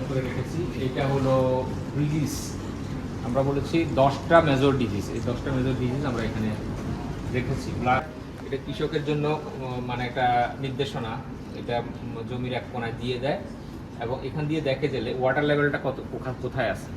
করে রেখেছি। এটা হলো ডিজিজ, আমরা বলেছি 10টা মেজর ডিজিজ, এই 10টা মেজর ডিজিজ আমরা এখানে রেখেছি। প্লাস এটা কৃষকের জন্য মানে একটা নির্দেশনা, এটা জমির এক কোনায় দিয়ে দেয় এবং এখান দিয়ে দেখে গেলে ওয়াটার লেভেলটা কোথায় আছে।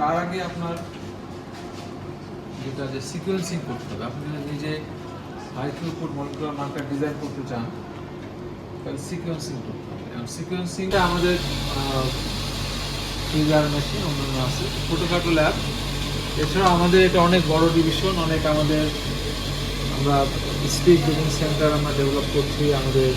তার আগে আপনার যেটা যে সিকোয়েন্সিং করতে হবে। আপনি যদি নিজে high throughput molecular marker design করতে চান তাহলে সিকোয়েন্সিং করতে হবে। এবং সিকোয়েন্সিংটা আমাদের ফ্রিজার মেশিন অন্যান্য আছে, ছোটোখাটো ল্যাব। এছাড়া আমাদের এটা অনেক বড় ডিভিশন, অনেক আমাদের আমরা স্পিড বেকিং সেন্টার আমরা ডেভেলপ করছি। আমাদের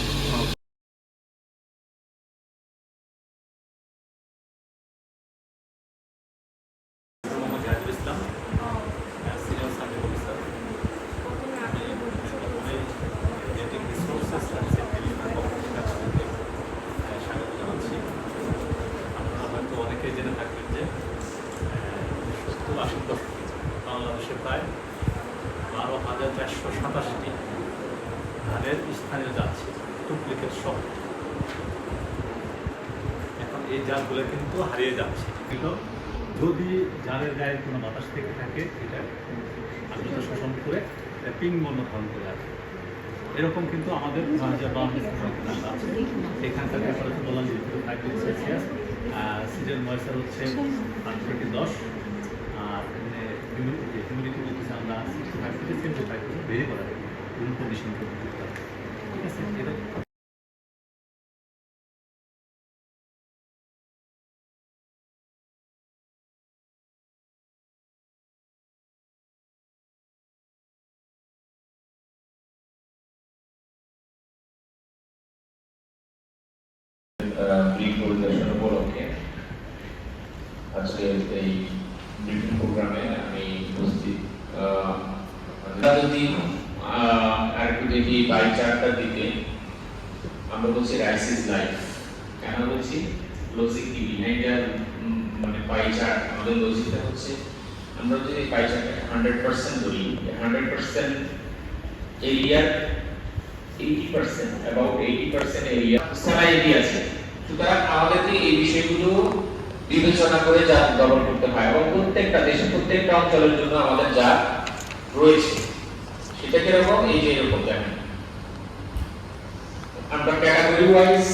জেনে থাকবেন যে 70-80 দশকে বাংলাদেশে প্রায় 12,487টি ধানের স্থানীয় জাত ছিল, ডুপ্লিকেট সহ। এখন এই জাতগুলো কিন্তু হারিয়ে যাচ্ছে। কিন্তু যদি জারের গায়ে কোনো বাতাস থেকে থাকে, এটা আর্দ্রতা শোষণ করে পিং বর্ণ ধারণ করে আসে। এরকম কিন্তু আমাদের আছে। এখানকার টেম্পারেচার বললাম 5 ডিগ্রি সেলসিয়াস, সিজন ময়েশ্চার হচ্ছে 8 থেকে 10, আর হিউমিডিটি বলতেছে আমরা 65 থেকে 75% ভেরি করা যায় রুম কন্ডিশন করতে। ঠিক আছে, এটা পরিদর্শন উপলক্ষে আজকে এই ব্রিফিং প্রোগ্রামে আমি উপস্থিত। যদি আরেকটু দেখি বাই চার্টটা দিতে, আমরা বলছি রাইস ইজ লাইফ। কেন বলছি? লজিক কি বিহাইন্ড মানে পাই চার্ট, আমাদের লজিকটা হচ্ছে আমরা যদি পাই চার্টটা 100% ধরি, 100% এরিয়ার 80% about 80% এরিয়া স্যালাইটি আছে। সুতরাং আমাদেরকে এই বিষয়গুলো বিবেচনা করে জাত উদ্ভাবন করতে হয় এবং প্রত্যেকটা দেশে প্রত্যেকটা অঞ্চলের জন্য আমাদের জাত রয়েছে। সেটা কিরকম? এই যে এরকম দেখেন, আমরা ক্যাটাগরি ওয়াইজ